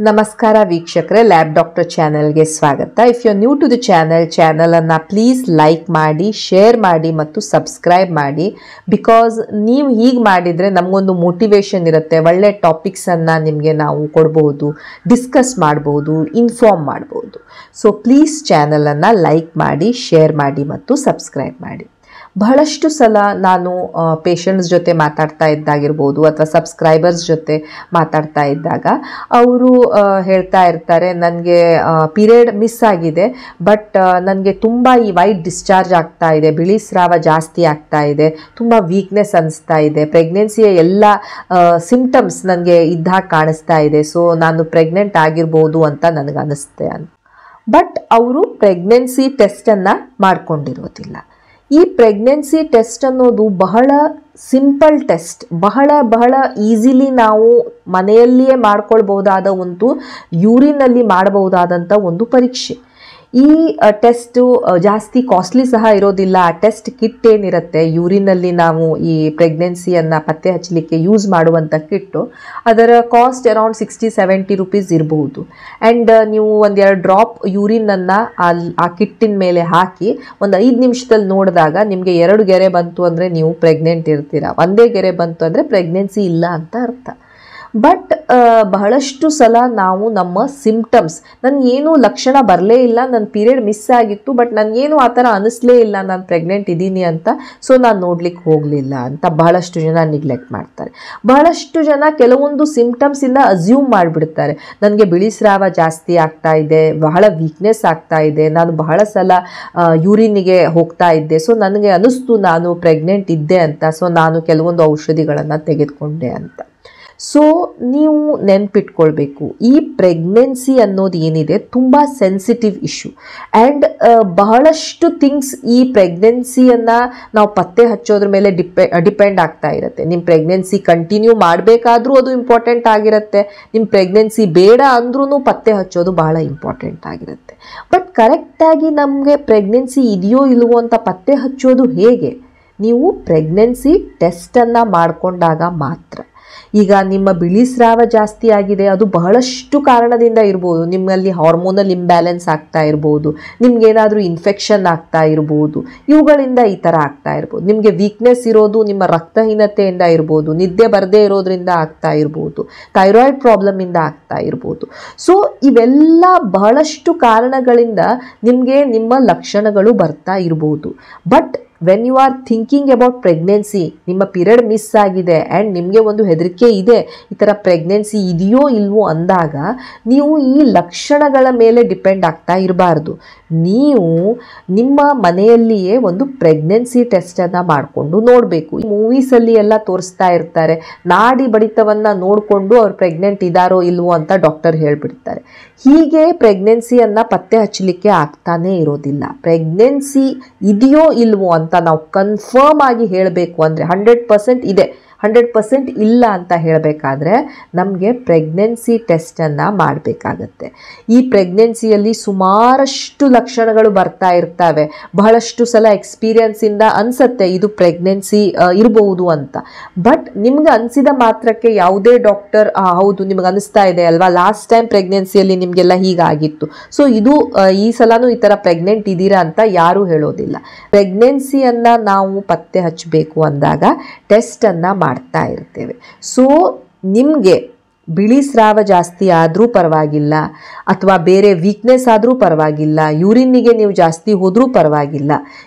ನಮಸ್ಕಾರ ವೀಕ್ಷಕರೇ, lab doctor ಚಾನೆಲ್ಗೆ ಸ್ವಾಗತ. If you are new to the ಚಾನಲನ್ನು ಪ್ಲೀಸ್ ಲೈಕ್ ಮಾಡಿ, ಶೇರ್ ಮಾಡಿ ಮತ್ತು ಸಬ್ಸ್ಕ್ರೈಬ್ ಮಾಡಿ. ಬಿಕಾಸ್ ನೀವು ಹೀಗೆ ಮಾಡಿದರೆ ನಮಗೊಂದು ಮೋಟಿವೇಶನ್ ಇರುತ್ತೆ, ಒಳ್ಳೆ ಟಾಪಿಕ್ಸನ್ನು ನಿಮಗೆ ನಾವು ಕೊಡ್ಬೋದು, ಡಿಸ್ಕಸ್ ಮಾಡ್ಬೋದು, ಇನ್ಫಾರ್ಮ್ ಮಾಡ್ಬೋದು. ಸೊ ಪ್ಲೀಸ್ ಚಾನಲನ್ನು ಲೈಕ್ ಮಾಡಿ, ಶೇರ್ ಮಾಡಿ ಮತ್ತು ಸಬ್ಸ್ಕ್ರೈಬ್ ಮಾಡಿ. ಬಹಳಷ್ಟು ಸಲ ನಾನು ಪೇಷಂಟ್ಸ್ ಜೊತೆ ಮಾತಾಡ್ತಾ ಇದ್ದಾಗಿರ್ಬೋದು ಅಥವಾ ಸಬ್ಸ್ಕ್ರೈಬರ್ಸ್ ಜೊತೆ ಮಾತಾಡ್ತಾ ಇದ್ದಾಗ ಅವರು ಹೇಳ್ತಾ ಇರ್ತಾರೆ, ನನಗೆ ಪೀರಿಯಡ್ ಮಿಸ್ ಆಗಿದೆ, ಬಟ್ ನನಗೆ ತುಂಬ ಈ ವೈಟ್ ಡಿಸ್ಚಾರ್ಜ್ ಆಗ್ತಾ ಇದೆ, ಬಿಳಿ ಸ್ರಾವ ಜಾಸ್ತಿ ಆಗ್ತಾ ಇದೆ, ತುಂಬ ವೀಕ್ನೆಸ್ ಅನಿಸ್ತಾ ಇದೆ, ಪ್ರೆಗ್ನೆನ್ಸಿಯ ಎಲ್ಲ ಸಿಂಪ್ಟಮ್ಸ್ ನನಗೆ ಇದ್ದಾಗ ಕಾಣಿಸ್ತಾ ಇದೆ, ಸೊ ನಾನು ಪ್ರೆಗ್ನೆಂಟ್ ಆಗಿರ್ಬೋದು ಅಂತ ನನಗೆ ಅನ್ನಿಸ್ತೆ ಅಂತ. ಬಟ್ ಅವರು ಪ್ರೆಗ್ನೆನ್ಸಿ ಟೆಸ್ಟನ್ನು ಮಾಡ್ಕೊಂಡಿರೋದಿಲ್ಲ. ಈ ಪ್ರೆಗ್ನೆನ್ಸಿ ಟೆಸ್ಟ್ ಅನ್ನೋದು ಬಹಳ ಸಿಂಪಲ್ ಟೆಸ್ಟ್, ಬಹಳ ಈಸಿಲಿ ನಾವು ಮನೆಯಲ್ಲಿಯೇ ಮಾಡ್ಕೊಳ್ಬಹುದಾದ ಒಂದು ಯೂರಿನಲ್ಲಿ ಮಾಡಬಹುದಾದಂಥ ಒಂದು ಪರೀಕ್ಷೆ. ಈ ಟೆಸ್ಟು ಜಾಸ್ತಿ ಕಾಸ್ಟ್ಲಿ ಸಹ ಇರೋದಿಲ್ಲ. ಆ ಟೆಸ್ಟ್ ಕಿಟ್ ಏನಿರುತ್ತೆ, ಯೂರಿನಲ್ಲಿ ನಾವು ಈ ಪ್ರೆಗ್ನೆನ್ಸಿಯನ್ನು ಪತ್ತೆ ಹಚ್ಚಲಿಕ್ಕೆ ಯೂಸ್ ಮಾಡುವಂಥ ಕಿಟ್ಟು, ಅದರ ಕಾಸ್ಟ್ ಅರೌಂಡ್ 60-70 ರೂಪೀಸ್ ಇರಬಹುದು. ಆ್ಯಂಡ್ ನೀವು ಒಂದೆರಡು ಡ್ರಾಪ್ ಯೂರಿನನ್ನು ಆ ಕಿಟ್ಟಿನ ಮೇಲೆ ಹಾಕಿ ಒಂದು 5 ನಿಮಿಷದಲ್ಲಿ ನೋಡಿದಾಗ ನಿಮಗೆ 2 ಗೆರೆ ಬಂತು ಅಂದರೆ ನೀವು ಪ್ರೆಗ್ನೆಂಟ್ ಇರ್ತೀರಾ, ಒಂದೇ ಗೆರೆ ಬಂತು ಅಂದರೆ ಪ್ರೆಗ್ನೆನ್ಸಿ ಇಲ್ಲ ಅಂತ ಅರ್ಥ. ಬಟ್ ಬಹಳಷ್ಟು ಸಲ ನಾವು ನಮ್ಮ ಸಿಂಪ್ಟಮ್ಸ್, ನನಗೇನು ಲಕ್ಷಣ ಬರಲೇ ಇಲ್ಲ, ನನ್ನ ಪೀರಿಯಡ್ ಮಿಸ್ ಆಗಿತ್ತು, ಬಟ್ ನನಗೇನು ಆ ಥರ ಅನ್ನಿಸ್ಲೇ ಇಲ್ಲ ನಾನು ಪ್ರೆಗ್ನೆಂಟ್ ಇದ್ದೀನಿ ಅಂತ, ಸೊ ನಾನು ನೋಡ್ಲಿಕ್ಕೆ ಹೋಗಲಿಲ್ಲ ಅಂತ ಬಹಳಷ್ಟು ಜನ ನಿಗ್ಲೆಕ್ಟ್ ಮಾಡ್ತಾರೆ. ಬಹಳಷ್ಟು ಜನ ಕೆಲವೊಂದು ಸಿಂಪ್ಟಮ್ಸಿಂದ ಅಸ್ಯೂಮ್ ಮಾಡಿಬಿಡ್ತಾರೆ, ನನಗೆ ಬಿಳಿ ಸ್ರಾವ ಜಾಸ್ತಿ ಆಗ್ತಾ ಇದೆ, ಬಹಳ ವೀಕ್ನೆಸ್ ಆಗ್ತಾ ಇದೆ, ನಾನು ಬಹಳ ಸಲ ಯೂರಿನಿಗೆ ಹೋಗ್ತಾ ಇದ್ದೆ, ಸೊ ನನಗೆ ಅನ್ನಿಸ್ತು ನಾನು ಪ್ರೆಗ್ನೆಂಟ್ ಇದ್ದೆ ಅಂತ, ಸೊ ನಾನು ಕೆಲವೊಂದು ಔಷಧಿಗಳನ್ನು ತೆಗೆದುಕೊಂಡೆ ಅಂತ. ಸೊ ನೀವು ನೆನ್ಪಿಟ್ಕೊಳ್ಬೇಕು, ಈ ಪ್ರೆಗ್ನೆನ್ಸಿ ಅನ್ನೋದು ಏನಿದೆ ತುಂಬ ಸೆನ್ಸಿಟಿವ್ ಇಶ್ಯೂ. ಆ್ಯಂಡ್ ಬಹಳಷ್ಟು ಥಿಂಗ್ಸ್ ಈ ಪ್ರೆಗ್ನೆನ್ಸಿಯನ್ನು ನಾವು ಪತ್ತೆ ಹಚ್ಚೋದ್ರ ಮೇಲೆ ಡಿಪೆಂಡ್ ಆಗ್ತಾ ಇರುತ್ತೆ. ನಿಮ್ಮ ಪ್ರೆಗ್ನೆನ್ಸಿ ಕಂಟಿನ್ಯೂ ಮಾಡಬೇಕಾದ್ರೂ ಅದು ಇಂಪಾರ್ಟೆಂಟ್ ಆಗಿರುತ್ತೆ, ನಿಮ್ಮ ಪ್ರೆಗ್ನೆನ್ಸಿ ಬೇಡ ಅಂದ್ರೂ ಪತ್ತೆ ಹಚ್ಚೋದು ಬಹಳ ಇಂಪಾರ್ಟೆಂಟ್ ಆಗಿರುತ್ತೆ. ಬಟ್ ಕರೆಕ್ಟಾಗಿ ನಮಗೆ ಪ್ರೆಗ್ನೆನ್ಸಿ ಇದೆಯೋ ಇಲ್ವೋ ಅಂತ ಪತ್ತೆ ಹಚ್ಚೋದು ಹೇಗೆ? ನೀವು ಪ್ರೆಗ್ನೆನ್ಸಿ ಟೆಸ್ಟನ್ನು ಮಾಡಿಕೊಂಡಾಗ ಮಾತ್ರ. ಈಗ ನಿಮ್ಮ ಬಿಳಿ ಸ್ರಾವ ಜಾಸ್ತಿ ಆಗಿದೆ, ಅದು ಬಹಳಷ್ಟು ಕಾರಣದಿಂದ ಇರ್ಬೋದು. ನಿಮ್ಮಲ್ಲಿ ಹಾರ್ಮೋನಲ್ ಇಂಬ್ಯಾಲೆನ್ಸ್ ಆಗ್ತಾ ಇರ್ಬೋದು, ನಿಮ್ಗೇನಾದರೂ ಇನ್ಫೆಕ್ಷನ್ ಆಗ್ತಾ ಇರ್ಬೋದು, ಇವುಗಳಿಂದ ಈ ಥರ ಆಗ್ತಾ ಇರ್ಬೋದು. ನಿಮಗೆ ವೀಕ್ನೆಸ್ ಇರೋದು ನಿಮ್ಮ ರಕ್ತಹೀನತೆಯಿಂದ ಇರ್ಬೋದು, ನಿದ್ದೆ ಬರದೇ ಇರೋದ್ರಿಂದ ಆಗ್ತಾ ಇರ್ಬೋದು, ಥೈರಾಯ್ಡ್ ಪ್ರಾಬ್ಲಮಿಂದ ಆಗ್ತಾ ಇರ್ಬೋದು. ಸೊ ಇವೆಲ್ಲ ಬಹಳಷ್ಟು ಕಾರಣಗಳಿಂದ ನಿಮಗೆ ನಿಮ್ಮ ಲಕ್ಷಣಗಳು ಬರ್ತಾ ಇರ್ಬೋದು. But when you are thinking about pregnancy, ನಿಮ್ಮ ಪೀರಿಯಡ್ ಮಿಸ್ ಆಗಿದೆ ಆ್ಯಂಡ್ ನಿಮಗೆ ಒಂದು ಹೆದರಿಕೆ ಇದೆ ಈ ಥರ ಪ್ರೆಗ್ನೆನ್ಸಿ ಇದೆಯೋ ಇಲ್ವೋ ಅಂದಾಗ, ನೀವು ಈ ಲಕ್ಷಣಗಳ ಮೇಲೆ ಡಿಪೆಂಡ್ ಆಗ್ತಾ ಇರಬಾರ್ದು. ನೀವು ನಿಮ್ಮ ಮನೆಯಲ್ಲಿಯೇ ಒಂದು ಪ್ರೆಗ್ನೆನ್ಸಿ ಟೆಸ್ಟನ್ನು ಮಾಡಿಕೊಂಡು ನೋಡಬೇಕು. ಈ ಮೂವೀಸಲ್ಲಿ ಎಲ್ಲ ತೋರಿಸ್ತಾ ಇರ್ತಾರೆ, ನಾಡಿ ಬಡಿತವನ್ನು ನೋಡಿಕೊಂಡು ಅವ್ರು ಪ್ರೆಗ್ನೆಂಟ್ ಇದ್ದಾರೋ ಇಲ್ವೋ ಅಂತ ಡಾಕ್ಟರ್ ಹೇಳಿಬಿಡ್ತಾರೆ. ಹೀಗೆ ಪ್ರೆಗ್ನೆನ್ಸಿಯನ್ನು ಪತ್ತೆ ಹಚ್ಚಲಿಕ್ಕೆ ಆಗ್ತಾನೇ ಇರೋದಿಲ್ಲ. ಪ್ರೆಗ್ನೆನ್ಸಿ ಇದೆಯೋ ಇಲ್ವೋ ಅಂತ ನಾವು ಕನ್ಫರ್ಮ್ ಆಗಿ ಹೇಳಬೇಕು ಅಂದರೆ 100% ಇದೆ, 100% ಇಲ್ಲ ಅಂತ ಹೇಳಬೇಕಾದ್ರೆ ನಮಗೆ ಪ್ರೆಗ್ನೆನ್ಸಿ ಟೆಸ್ಟನ್ನು ಮಾಡಬೇಕಾಗತ್ತೆ. ಈ ಪ್ರೆಗ್ನೆನ್ಸಿಯಲ್ಲಿ ಸುಮಾರಷ್ಟು ಲಕ್ಷಣಗಳು ಬರ್ತಾ ಇರ್ತವೆ. ಬಹಳಷ್ಟು ಸಲ ಎಕ್ಸ್ಪೀರಿಯನ್ಸಿಂದ ಅನಿಸುತ್ತೆ ಇದು ಪ್ರೆಗ್ನೆನ್ಸಿ ಇರಬಹುದು ಅಂತ. ಬಟ್ ನಿಮ್ಗೆ ಅನಿಸಿದ ಮಾತ್ರಕ್ಕೆ ಯಾವುದೇ ಡಾಕ್ಟರ್ ಹೌದು ನಿಮ್ಗೆ ಅನಿಸ್ತಾ ಇದೆ ಅಲ್ವಾ, ಲಾಸ್ಟ್ ಟೈಮ್ ಪ್ರೆಗ್ನೆನ್ಸಿಯಲ್ಲಿ ನಿಮಗೆಲ್ಲ ಹೀಗಾಗಿತ್ತು, ಸೊ ಇದು ಈ ಸಲನೂ ಈ ಥರ ಪ್ರೆಗ್ನೆಂಟ್ ಇದ್ದೀರಾ ಅಂತ ಯಾರೂ ಹೇಳೋದಿಲ್ಲ. ಪ್ರೆಗ್ನೆನ್ಸಿಯನ್ನು ನಾವು ಪತ್ತೆ ಹಚ್ಚಬೇಕು ಅಂದಾಗ ಟೆಸ್ಟನ್ನು ಮಾಡ್ತಾ ಇರ್ತೇವೆ. ಸೊ ನಿಮಗೆ ಬಿಳಿ ಸ್ರಾವ ಜಾಸ್ತಿ ಆದರೂ ಪರವಾಗಿಲ್ಲ, ಅಥವಾ ಬೇರೆ ವೀಕ್ನೆಸ್ ಆದರೂ ಪರವಾಗಿಲ್ಲ, ಯೂರಿನ್ನಿಗೆ ನೀವು ಜಾಸ್ತಿ ಹೋದರೂ ಪರವಾಗಿಲ್ಲ,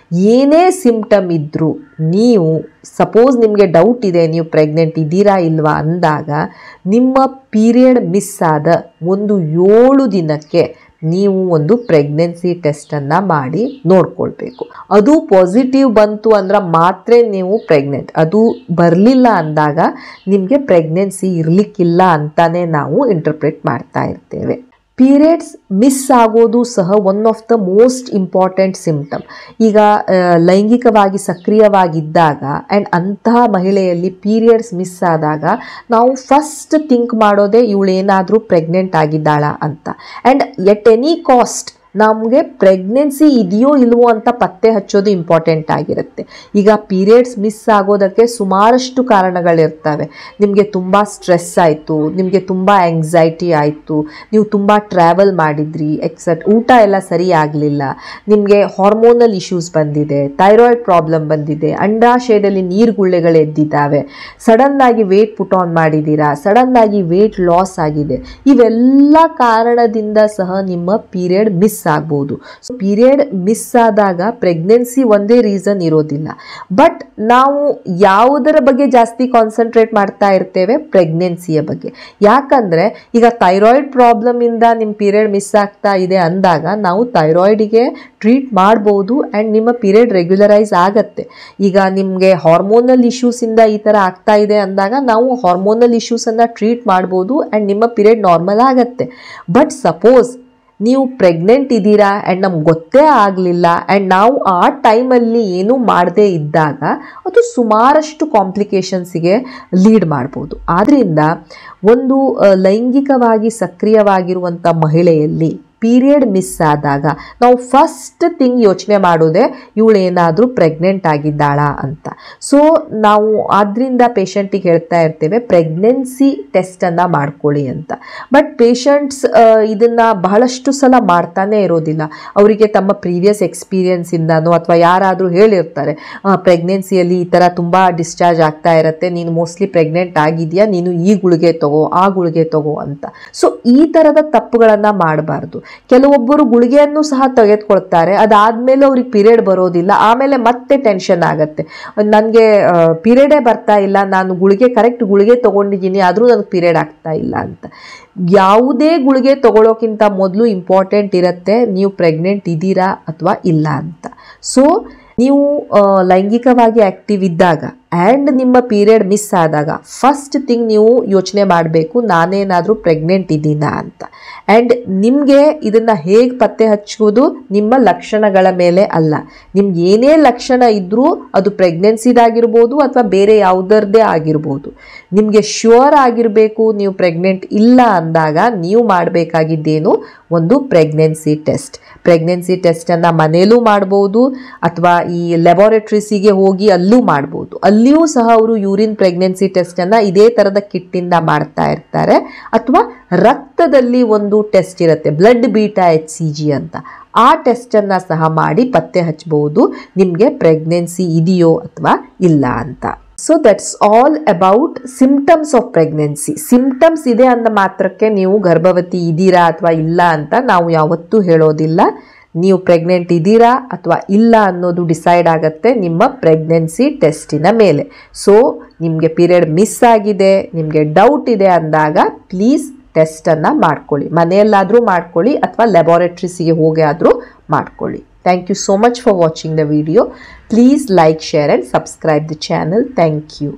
ಏನೇ ಸಿಂಪ್ಟಮ್ ಇದ್ದರೂ ನೀವು ಸಪೋಸ್ ನಿಮಗೆ ಡೌಟ್ ಇದೆ ನೀವು ಪ್ರೆಗ್ನೆಂಟ್ ಇದ್ದೀರಾ ಇಲ್ವಾ ಅಂದಾಗ, ನಿಮ್ಮ ಪೀರಿಯಡ್ ಮಿಸ್ ಆದ 7 ದಿನಕ್ಕೆ ನೀವು ಒಂದು ಪ್ರೆಗ್ನೆನ್ಸಿ ಟೆಸ್ಟನ್ನು ಮಾಡಿ ನೋಡ್ಕೊಳ್ಬೇಕು. ಅದು ಪಾಸಿಟಿವ್ ಬಂತು ಅಂದ್ರೆ ಮಾತ್ರ ನೀವು ಪ್ರೆಗ್ನೆಂಟ್, ಅದು ಬರಲಿಲ್ಲ ಅಂದಾಗ ನಿಮಗೆ ಪ್ರೆಗ್ನೆನ್ಸಿ ಇರಲಿಕ್ಕಿಲ್ಲ ಅಂತಾನೆ ನಾವು ಇಂಟರ್ಪ್ರಿಟ್ ಮಾಡ್ತಾ ಇರ್ತೇವೆ. ಪೀರಿಯಡ್ಸ್ ಮಿಸ್ ಆಗೋದು ಸಹ one of the most important symptom. ಈಗ ಲೈಂಗಿಕವಾಗಿ ಸಕ್ರಿಯವಾಗಿದ್ದಾಗ ಆ್ಯಂಡ್ ಅಂತಹ ಮಹಿಳೆಯಲ್ಲಿ ಪೀರಿಯಡ್ಸ್ ಮಿಸ್ ಆದಾಗ ನಾವು ಫಸ್ಟ್ ಥಿಂಕ್ ಮಾಡೋದೇ ಇವಳೇನಾದರೂ ಪ್ರೆಗ್ನೆಂಟ್ ಆಗಿದ್ದಾಳಾ ಅಂತ. ಆ್ಯಂಡ್ ಎಟ್ ಎನಿ ಕಾಸ್ಟ್ ನಮಗೆ ಪ್ರೆಗ್ನೆನ್ಸಿ ಇದೆಯೋ ಇಲ್ವೋ ಅಂತ ಪತ್ತೆ ಹಚ್ಚೋದು ಇಂಪಾರ್ಟೆಂಟ್ ಆಗಿರುತ್ತೆ. ಈಗ ಪೀರಿಯಡ್ಸ್ ಮಿಸ್ ಆಗೋದಕ್ಕೆ ಸುಮಾರಷ್ಟು ಕಾರಣಗಳಿರ್ತವೆ. ನಿಮಗೆ ತುಂಬ ಸ್ಟ್ರೆಸ್ ಆಯಿತು, ನಿಮಗೆ ತುಂಬ ಆಂಗ್ಸೈಟಿ ಆಯಿತು, ನೀವು ತುಂಬ ಟ್ರಾವೆಲ್ ಮಾಡಿದ್ರಿ, ಊಟ ಎಲ್ಲ ಸರಿ ಆಗಲಿಲ್ಲ, ನಿಮಗೆ ಹಾರ್ಮೋನಲ್ ಇಶ್ಯೂಸ್ ಬಂದಿದೆ, ಥೈರಾಯ್ಡ್ ಪ್ರಾಬ್ಲಮ್ ಬಂದಿದೆ, ಅಂಡಾಶಯದಲ್ಲಿ ನೀರುಗುಳ್ಳೆಗಳು ಎದ್ದಿದ್ದಾವೆ, ಸಡನ್ನಾಗಿ ವೇಟ್ ಪುಟ್ ಆನ್ ಮಾಡಿದ್ದೀರಾ, ಸಡನ್ನಾಗಿ ವೇಟ್ ಲಾಸ್ ಆಗಿದೆ, ಇವೆಲ್ಲ ಕಾರಣದಿಂದ ಸಹ ನಿಮ್ಮ ಪೀರಿಯಡ್ ಮಿಸ್ ಆಗ್ಬೋದು. ಸೊ ಪೀರಿಯಡ್ ಮಿಸ್ ಆದಾಗ ಪ್ರೆಗ್ನೆನ್ಸಿ ಒಂದೇ ರೀಸನ್ ಇರೋದಿಲ್ಲ. ಬಟ್ ನಾವು ಯಾವುದರ ಬಗ್ಗೆ ಜಾಸ್ತಿ ಕಾನ್ಸಂಟ್ರೇಟ್ ಮಾಡ್ತಾ ಇರ್ತೇವೆ? ಪ್ರೆಗ್ನೆನ್ಸಿಯ ಬಗ್ಗೆ. ಯಾಕಂದರೆ ಈಗ ಥೈರಾಯ್ಡ್ ಪ್ರಾಬ್ಲಮ್ ಇಂದ ನಿಮ್ಮ ಪೀರಿಯಡ್ ಮಿಸ್ ಆಗ್ತಾ ಇದೆ ಅಂದಾಗ ನಾವು ಥೈರಾಯ್ಡಿಗೆ ಟ್ರೀಟ್ ಮಾಡ್ಬೋದು ಆ್ಯಂಡ್ ನಿಮ್ಮ ಪೀರಿಯಡ್ ರೆಗ್ಯುಲರೈಸ್ ಆಗತ್ತೆ. ಈಗ ನಿಮಗೆ ಹಾರ್ಮೋನಲ್ ಇಶ್ಯೂಸಿಂದ ಈ ಥರ ಆಗ್ತಾ ಇದೆ ಅಂದಾಗ ನಾವು ಹಾರ್ಮೋನಲ್ ಇಶ್ಯೂಸನ್ನು ಟ್ರೀಟ್ ಮಾಡ್ಬೋದು ಆ್ಯಂಡ್ ನಿಮ್ಮ ಪೀರಿಯಡ್ ನಾರ್ಮಲ್ ಆಗತ್ತೆ. ಬಟ್ ಸಪೋಸ್ ನೀವು ಪ್ರೆಗ್ನೆಂಟ್ ಇದ್ದೀರಾ ಆ್ಯಂಡ್ ನಮ್ಗೆ ಗೊತ್ತೇ ಆಗಲಿಲ್ಲ ಆ್ಯಂಡ್ ನಾವು ಆ ಟೈಮಲ್ಲಿ ಏನೂ ಮಾಡದೇ ಇದ್ದಾಗ ಅದು ಸುಮಾರಷ್ಟು ಕಾಂಪ್ಲಿಕೇಶನ್ಸಿಗೆ ಲೀಡ್ ಮಾಡ್ಬೋದು. ಆದ್ದರಿಂದ ಒಂದು ಲೈಂಗಿಕವಾಗಿ ಸಕ್ರಿಯವಾಗಿರುವಂಥ ಮಹಿಳೆಯಲ್ಲಿ ಪೀರಿಯಡ್ ಮಿಸ್ ಆದಾಗ ನಾವು ಫಸ್ಟ್ ಥಿಂಗ್ ಯೋಚನೆ ಮಾಡೋದೇ ಇವಳೇನಾದರೂ ಪ್ರೆಗ್ನೆಂಟ್ ಆಗಿದ್ದಾಳಾ ಅಂತ. ಸೊ ನಾವು ಆದ್ದರಿಂದ ಪೇಷಂಟಿಗೆ ಹೇಳ್ತಾ ಇರ್ತೇವೆ ಪ್ರೆಗ್ನೆನ್ಸಿ ಟೆಸ್ಟನ್ನು ಮಾಡ್ಕೊಳ್ಳಿ ಅಂತ. ಬಟ್ ಪೇಷಂಟ್ಸ್ ಇದನ್ನು ಬಹಳಷ್ಟು ಸಲ ಮಾಡ್ತಾನೆ ಇರೋದಿಲ್ಲ. ಅವರಿಗೆ ತಮ್ಮ ಪ್ರೀವಿಯಸ್ ಎಕ್ಸ್ಪೀರಿಯನ್ಸಿಂದನೋ ಅಥವಾ ಯಾರಾದರೂ ಹೇಳಿರ್ತಾರೆ ಪ್ರೆಗ್ನೆನ್ಸಿಯಲ್ಲಿ ಈ ಥರ ತುಂಬ ಡಿಸ್ಚಾರ್ಜ್ ಆಗ್ತಾ ಇರುತ್ತೆ, ನೀನು ಮೋಸ್ಟ್ಲಿ ಪ್ರೆಗ್ನೆಂಟ್ ಆಗಿದೆಯಾ, ನೀನು ಈ ಗುಳಿಗೆ ತಗೋ ಆ ಗುಳಿಗೆ ತಗೋ ಅಂತ. ಸೊ ಈ ಥರದ ತಪ್ಪುಗಳನ್ನು ಮಾಡಬಾರ್ದು. ಕೆಲವೊಬ್ಬರು ಗುಳಿಗೆಯನ್ನು ಸಹ ತೆಗೆದುಕೊಳ್ತಾರೆ, ಅದಾದಮೇಲೆ ಅವ್ರಿಗೆ ಪೀರಿಯಡ್ ಬರೋದಿಲ್ಲ, ಆಮೇಲೆ ಮತ್ತೆ ಟೆನ್ಷನ್ ಆಗುತ್ತೆ, ನನಗೆ ಪೀರಿಯಡೇ ಬರ್ತಾ ಇಲ್ಲ, ನಾನು ಕರೆಕ್ಟ್ ಗುಳಿಗೆ ತೊಗೊಂಡಿದ್ದೀನಿ ಆದರೂ ನನಗೆ ಪೀರಿಯಡ್ ಆಗ್ತಾ ಇಲ್ಲ ಅಂತ. ಯಾವುದೇ ಗುಳಿಗೆ ತಗೊಳ್ಳೋಕ್ಕಿಂತ ಮೊದಲು ಇಂಪಾರ್ಟೆಂಟ್ ಇರುತ್ತೆ ನೀವು ಪ್ರೆಗ್ನೆಂಟ್ ಇದ್ದೀರಾ ಅಥವಾ ಇಲ್ಲ ಅಂತ. ಸೊ ನೀವು ಲೈಂಗಿಕವಾಗಿ ಆ್ಯಕ್ಟಿವ್ ಇದ್ದಾಗ ಆ್ಯಂಡ್ ನಿಮ್ಮ ಪೀರಿಯಡ್ ಮಿಸ್ ಆದಾಗ ಫಸ್ಟ್ ಥಿಂಗ್ ನೀವು ಯೋಚನೆ ಮಾಡಬೇಕು, ನಾನೇನಾದರೂ ಪ್ರೆಗ್ನೆಂಟ್ ಇದ್ದೀನಾ ಅಂತ. ಆ್ಯಂಡ್ ನಿಮಗೆ ಇದನ್ನು ಹೇಗೆ ಪತ್ತೆ ಹಚ್ಚೋದು? ನಿಮ್ಮ ಲಕ್ಷಣಗಳ ಮೇಲೆ ಅಲ್ಲ. ನಿಮ್ಗೆ ಏನೇ ಲಕ್ಷಣ ಇದ್ದರೂ ಅದು ಪ್ರೆಗ್ನೆನ್ಸಿದಾಗಿರ್ಬೋದು ಅಥವಾ ಬೇರೆ ಯಾವುದರದ್ದೇ ಆಗಿರ್ಬೋದು, ನಿಮಗೆ ಶ್ಯೂರ್ ಆಗಿರಬೇಕು ನೀವು ಪ್ರೆಗ್ನೆಂಟ್ ಇಲ್ಲ ಅಂದಾಗ ನೀವು ಮಾಡಬೇಕಾಗಿದ್ದೇನು? ಒಂದು ಪ್ರೆಗ್ನೆನ್ಸಿ ಟೆಸ್ಟ್. ಪ್ರೆಗ್ನೆನ್ಸಿ ಟೆಸ್ಟನ್ನು ಮನೇಲೂ ಮಾಡ್ಬೋದು ಅಥವಾ ಈ ಲ್ಯಾಬೋರೇಟ್ರೀಸಿಗೆ ಹೋಗಿ ಅಲ್ಲೂ ಮಾಡ್ಬೋದು. ಅಲ್ಲಿಯೂ ಸಹ ಅವರು ಯೂರಿನ್ ಪ್ರೆಗ್ನೆನ್ಸಿ ಟೆಸ್ಟನ್ನು ಇದೇ ಥರದ ಕಿಟ್ಟಿಂದ ಮಾಡ್ತಾ ಇರ್ತಾರೆ. ಅಥವಾ ರಕ್ತದಲ್ಲಿ ಒಂದು ಟೆಸ್ಟ್ ಇರುತ್ತೆ, ಬ್ಲಡ್ ಬೀಟಾ HCG ಅಂತ, ಆ ಟೆಸ್ಟನ್ನು ಸಹ ಮಾಡಿ ಪತ್ತೆ ಹಚ್ಚಬಹುದು ನಿಮಗೆ ಪ್ರೆಗ್ನೆನ್ಸಿ ಇದೆಯೋ ಅಥವಾ ಇಲ್ಲ ಅಂತ. So that's all about symptoms of pregnancy. Symptoms ಇದೆ ಅಂದ ಮಾತ್ರಕ್ಕೆ ನೀವು ಗರ್ಭವತಿ ಇದ್ದೀರಾ ಅಥವಾ ಇಲ್ಲ ಅಂತ ನಾವು ಯಾವತ್ತೂ ಹೇಳೋದಿಲ್ಲ. ನೀವು ಪ್ರೆಗ್ನೆಂಟ್ ಇದ್ದೀರಾ ಅಥವಾ ಇಲ್ಲ ಅನ್ನೋದು ಡಿಸೈಡ್ ಆಗುತ್ತೆ ನಿಮ್ಮ ಪ್ರೆಗ್ನೆನ್ಸಿ ಟೆಸ್ಟಿನ ಮೇಲೆ. ಸೊ ನಿಮಗೆ ಪೀರಿಯಡ್ ಮಿಸ್ ಆಗಿದೆ, ನಿಮಗೆ ಡೌಟ್ ಇದೆ ಅಂದಾಗ ಪ್ಲೀಸ್ ಟೆಸ್ಟನ್ನು ಮಾಡ್ಕೊಳ್ಳಿ. ಮನೆಯಲ್ಲಾದರೂ ಮಾಡ್ಕೊಳ್ಳಿ ಅಥವಾ ಲ್ಯಾಬೋರೇಟ್ರೀಸಿಗೆ ಹೋಗಿ ಆದರೂ ಮಾಡ್ಕೊಳ್ಳಿ. Thank you so much for watching the video. Please like, share and subscribe the channel. Thank you.